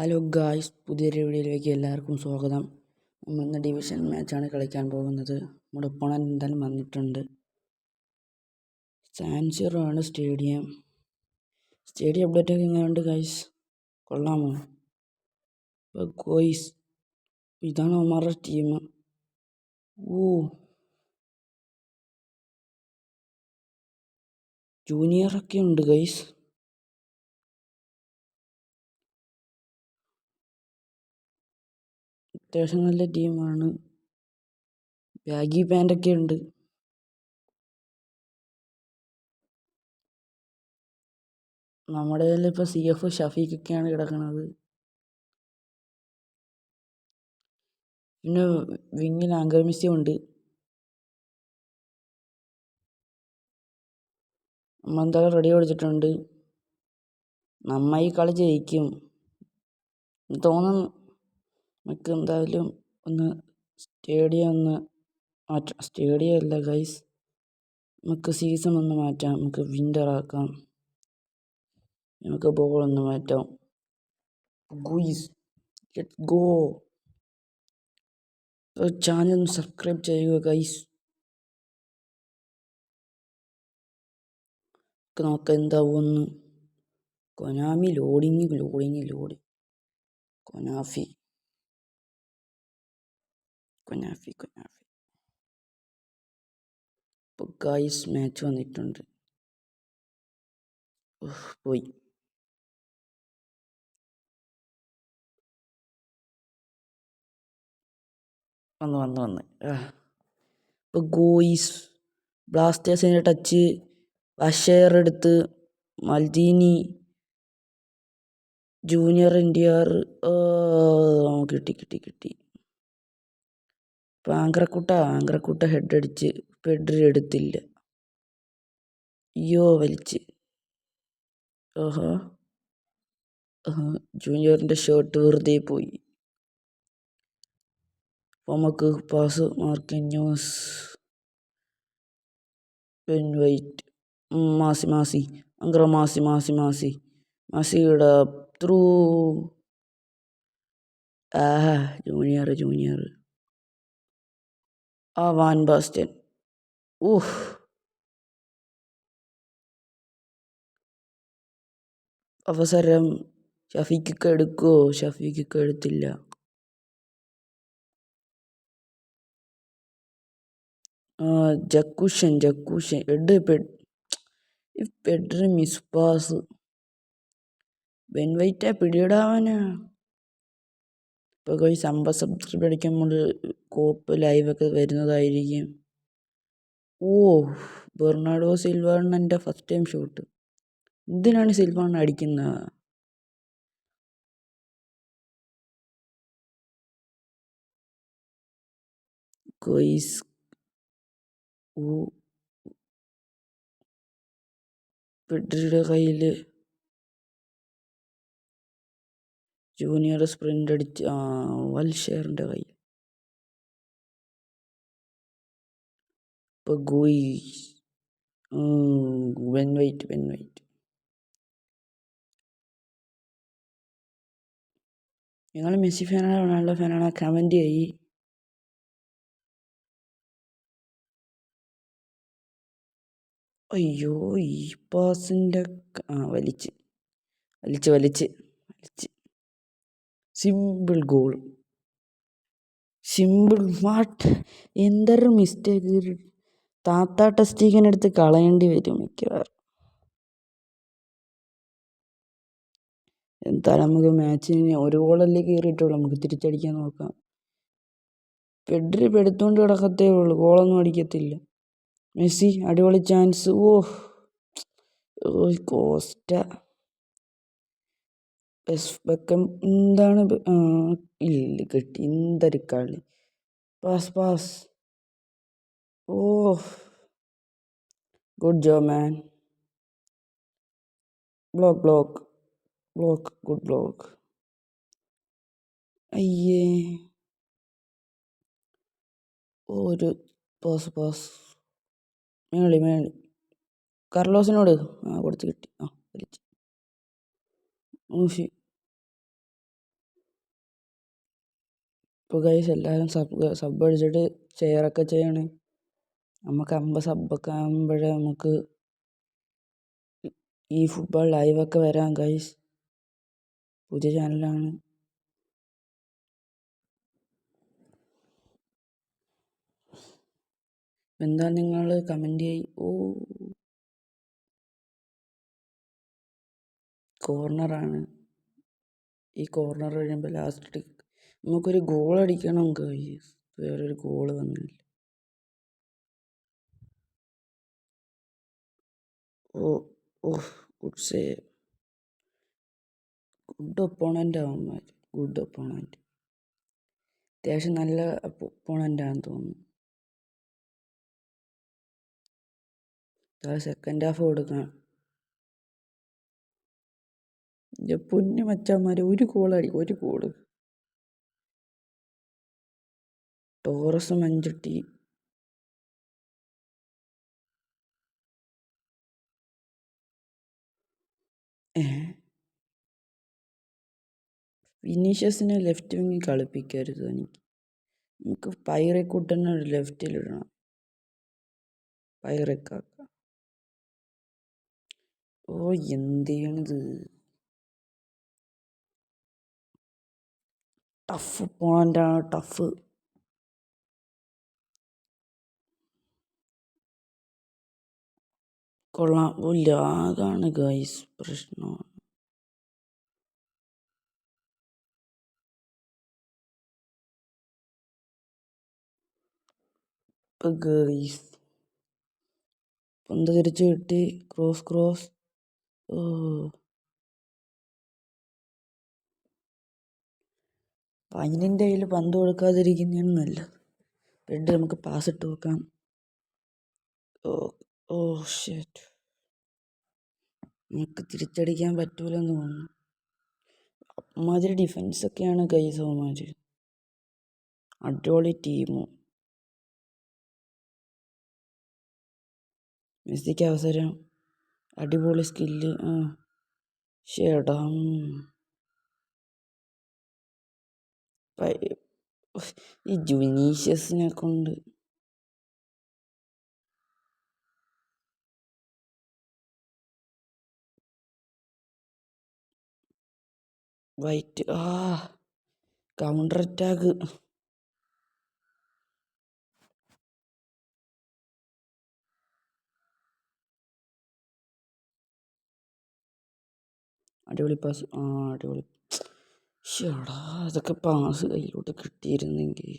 Hello guys, പുതിയൊരു വീഡിയോയിലേക്ക് എല്ലാവർക്കും സ്വാഗതം. നമ്മൾ ഇന്ന് ഡിവിഷൻ മാച്ചാണ് കളിക്കാൻ പോകുന്നത്. നമ്മുടെ ഒപ്പോണൻ്റ് എന്തായാലും വന്നിട്ടുണ്ട്. സാൻ സിറോ ആണ് സ്റ്റേഡിയം അപ്ഡേറ്റ് ഒക്കെ എങ്ങനെയുണ്ട് ഗായ്സ്? കൊള്ളാമോ? ഗോയ്സ്, ഇതാണ് അവന്മാരുടെ ടീം. ജൂനിയറൊക്കെ ഉണ്ട് ഗൈസ്. അത്യാവശ്യം നല്ല ടീമാണ്. ബാഗി പാൻ്റൊക്കെ ഉണ്ട്. നമ്മുടെ കയ്യിൽ ഇപ്പോൾ CF ഷഫീഖൊക്കെയാണ് കിടക്കുന്നത്. പിന്നെ വിങ്ങിൽ ആങ്കർ മെസ്സി ഉണ്ട്. നമ്മൾ എന്തായാലും റെഡി കൊടുത്തിട്ടുണ്ട്. നമ്മ ഈ കളി ജയിക്കും തോന്നുന്നു. നമുക്ക് എന്തായാലും സ്റ്റേഡിയം മാറ്റാം. സ്റ്റേഡിയം അല്ല ഗൈസ്, നമുക്ക് സീസൺ മാറ്റാം. നമുക്ക് വിൻ്റർ ആക്കാം. നമുക്ക് ബോൾ മാറ്റാം. Guys, let's go. Channel subscribe ചെയ്യുക ഗൈസ്. നോക്കാം എന്താവുമെന്ന്. Konami loading കൊനാഫി. ഇപ്പോൾ ഗൈസ് മാച്ച് വന്നിട്ടുണ്ട്. പോയി. വന്ന് ഇപ്പോൾ ഗോയിസ് ബ്ലാസ്റ്റേഴ്സിൻ്റെ ടച്ച്. ബഷേർ എടുത്ത് മൽദീനി ജൂനിയർ NTR കിട്ടി. ഇപ്പം ആങ്ക്രക്കുട്ട ഹെഡ് അടിച്ച് പെഡ്രി എടുത്തില്ല. അയ്യോ, വലിച്ച്. ജൂനിയറിൻ്റെ ഷർട്ട് വെറുതെ പോയി. അപ്പോൾ നമുക്ക് പാസ് മാർക്കിന്യോസ്, വെയിറ്റ്, മാസി അങ്ക്ര മാസിയുടെ ത്രൂ. Junior van Basten. അവസരം ഷഫീഖൊക്കെ എടുക്കുമോ? ഷഫീഖൊക്കെ എടുത്തില്ല. ജക്കൂഷൻ പെഡ്രി മിസ് പാസ്. ബെൻവൈറ്റാ പിടിയിടാവാനാ. ഇപ്പോൾ ഗൈസ് 50 സബ്സ്ക്രൈബ് അടിക്കുമ്പോൾ കോപ്പ് ലൈവൊക്കെ വരുന്നതായിരിക്കും. ബെർണാഡോ സിൽവാണ് എൻ്റെ ഫസ്റ്റ് ടൈം ഷോട്ട്. എന്തിനാണ് സിൽവാണ് അടിക്കുന്നത്? ഗൈസ്, പെഡ്രിയുടെ കയ്യിൽ ജൂനിയർ സ്പ്രിൻ്റ് അടിച്ച് വൽഷേറിൻ്റെ കയ്യിൽ. ഇപ്പോൾ ഗോയ്സ് വെൻവൈറ്റ്. നിങ്ങൾ മെസ്സി ഫാനാണോ റൊണാൾഡോ ഫാനാണോ? കമൻറ്റ് ചെയ്യ്. അയ്യോ, ഈ പാസിൻ്റെ വലിച്ച് സിമ്പിൾ ഗോൾ. വാട്ട്, എന്തൊരു മിസ്റ്റേക്ക്. താത്ത ടെസ്റ്റിങ്ങിനെടുത്ത് കളയേണ്ടി വരും മിക്കവാറും. എന്തായാലും നമുക്ക് മാച്ചിന് ഒരു ഗോളല്ലേ കയറിയിട്ടുള്ളൂ. നമുക്ക് തിരിച്ചടിക്കാൻ നോക്കാം. പെഡ്രി എടുത്തുകൊണ്ട് കിടക്കത്തേ ഉള്ളൂ, ഗോളൊന്നും അടിക്കത്തില്ല. മെസ്സി അടിപൊളി ചാൻസ്. കോസ്റ്റ. എന്താണ്? ഇല്ല, കിട്ടി. എന്തൊരു കളി. പാസ്. ഗുഡ് ജോബ് മാൻ. ബ്ലോക്ക്. Good block. അയ്യേ, ഒരു പാസ്. മേളി കാർലോസിനോട് കൊടുത്ത് കിട്ടി. വലിച്ച്. ഇപ്പോൾ ഗൈസ് എല്ലാവരും സബ് അടിച്ചിട്ട് ഷെയറൊക്കെ ചെയ്യണേ. നമുക്ക് 50 സബ്ബൊക്കെ ആകുമ്പോഴേ നമുക്ക് ഈ ഫുട്ബോൾ ലൈവൊക്കെ വരാം ഗൈസ്. പുതിയ ചാനലാണ്. എന്താ നിങ്ങൾ കമൻറ്റ് ചെയ്യ്. കോർണറാണ്. ഈ കോർണർ കഴിയുമ്പോൾ ലാസ്റ്റ് നമുക്കൊരു ഗോൾ അടിക്കണം ഗൈസ്. വേറൊരു ഗോൾ വന്നില്ല. Good save. ഗുഡ് ഒപ്പോണൻ്റ് അവന്മാർ. Good opponent. അത്യാവശ്യം നല്ല ഒപ്പോണൻ്റാണെന്ന് തോന്നുന്നു. സെക്കൻഡ് ഹാഫ് കൊടുക്കണം. പൊന്നു മച്ചാന്മാർ, ഒരു ഗോള്. ടോറസ് മഞ്ചട്ടി. വിനീഷ്യസിനെ ലെഫ്റ്റ് വിങ്ങിൽ കളിപ്പിക്കരുത്. നമുക്ക് പൈറക്കുട്ടനെ ലെഫ്റ്റിലിടണം. പൈറക്കാക്ക. എന്തെയാണിത്? ടഫ് പോയിൻ്റാണ്. ടഫ്. കൊള്ളാം. അതാണ് ഗൈസ് പ്രശ്നം. ഗൈസ് പന്ത് തിരിച്ചു കിട്ടി. ക്രോസ്. പൈനിൻ്റെ കയ്യിൽ പന്ത് കൊടുക്കാതിരിക്കുന്നതാണ് നല്ലത്. പെഡ് നമുക്ക് പാസ് ഇട്ട് വെക്കാം. ഷേറ്റ്. നമുക്ക് തിരിച്ചടിക്കാൻ പറ്റൂലെന്ന് തോന്നുന്നു. അമ്മാതിരി ഡിഫൻസൊക്കെയാണ് ഗൈസ് അവന്മാർ. അടിപൊളി ടീമും. മെസ്സിക്ക് അവസരം. അടിപൊളി സ്കില്ല്. ഷേടാ. ഈ വിനീഷ്യസിനെ കൊണ്ട് വൈറ്റ്. Counter attack. അടിപൊളി പാസ്. അടിപൊളി. ഷേടാ, അതൊക്കെ പാസ് കയ്യിലോട്ട് കിട്ടിയിരുന്നെങ്കിൽ.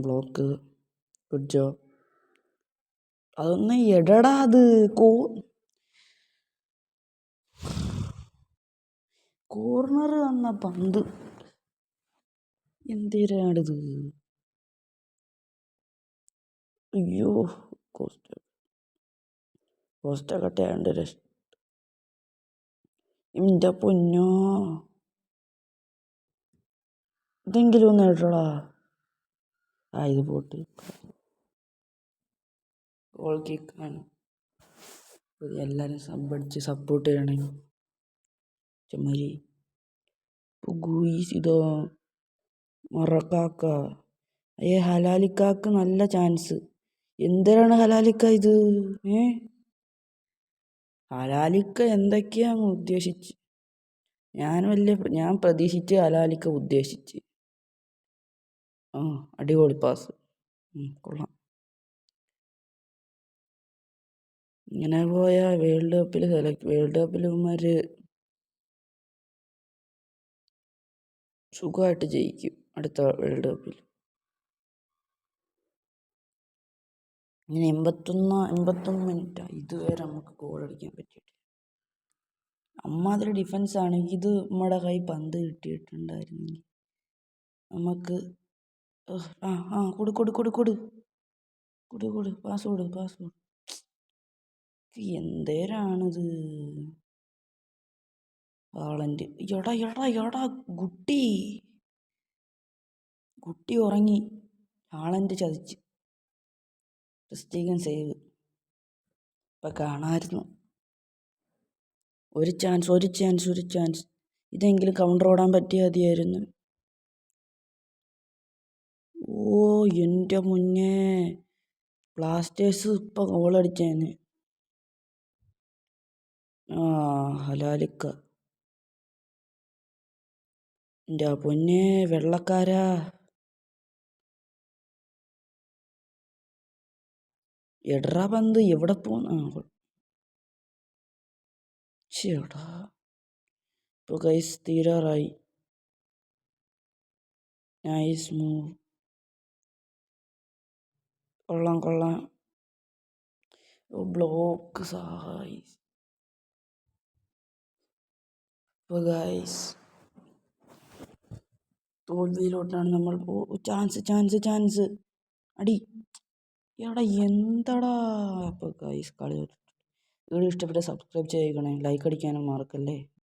ബ്ലോക്ക്. Good job. അതൊന്ന് എടടാ. അത് കോർണർ വന്ന പന്ത് എന്തിനാണിത്? അയ്യോ. കോസ്റ്റകട്ടയാണ്ട് എൻ്റെ പൊന്നോ. ഇതെങ്കിലും ഒന്ന് ഇടടാ. ഇത് പോട്ട്. ഗോൾ കിക്കാണ്. എല്ലാവരും സബ്ബടിച്ച് സപ്പോർട്ട് ചെയ്യണേ. ചമ്മരി. ഇതോ മറക്കാക്ക. ഹലാലിക്കാക്ക് നല്ല ചാൻസ്. എന്തിനാണ് ഹലാലിക്ക ഇത്? ഹലാലിക്ക എന്തൊക്കെയാണ് ഉദ്ദേശിച്ച്? ഞാൻ പ്രതീക്ഷിച്ച് ഹലാലിക്ക ഉദ്ദേശിച്ച്. അടിപൊളി പാസ്. കൊള്ളാം. ഇങ്ങനെ പോയാൽ വേൾഡ് കപ്പിൽ ഇവന്മാർ സുഖമായിട്ട് ജയിക്കും അടുത്ത വേൾഡ് കപ്പിൽ. ഇങ്ങനെ 81 മിനിറ്റ് ഇതുവരെ നമുക്ക് ഗോൾ അടിക്കാൻ പറ്റിയിട്ടില്ല. അമ്മാതിരി ഡിഫൻസ് ആണെങ്കിൽ ഇത് നമ്മുടെ കൈ പന്ത് കിട്ടിയിട്ടുണ്ടായിരുന്നെങ്കിൽ നമുക്ക് കൊടു പാസ് കൊടു. എന്തേരാണിത്? ഹാളൻഡ്. എടാ കുട്ടി ഉറങ്ങി. ഹാളൻഡ് ചതിച്ച്. സേവ്. ഇപ്പം കാണാമായിരുന്നു. ഒരു ചാൻസ്. ഇതെങ്കിലും കൗണ്ടർ ഓടാൻ പറ്റിയാൽ മതിയായിരുന്നു. ഓ എൻ്റെ മുന്നേ, ബ്ലാസ്റ്റേഴ്സ് ഇപ്പം ഗോളടിച്ചേന്. ഹലാലിക്ക. എൻ്റെ പൊന്നേ വെള്ളക്കാരാ. എടറാ പന്ത് എവിടെ പോന്ന്? ചേടാ. ഇപ്പോൾ ഗൈസ് തീരാറായി. Nice move. കൊള്ളാം. ബ്ലോക്ക് സഹായി. ഇപ്പോൾ ഗൈസ് തോൽവിയിലോട്ടാണ് നമ്മൾ. ചാൻസ് അടി. എടാ എന്താടാ. അപ്പോൾ ഗൈസ് കളി വീഡിയോ ഇഷ്ടപ്പെട്ട സബ്സ്ക്രൈബ് ചെയ്യണേ, ലൈക്ക് അടിക്കാനും മറക്കല്ലേ.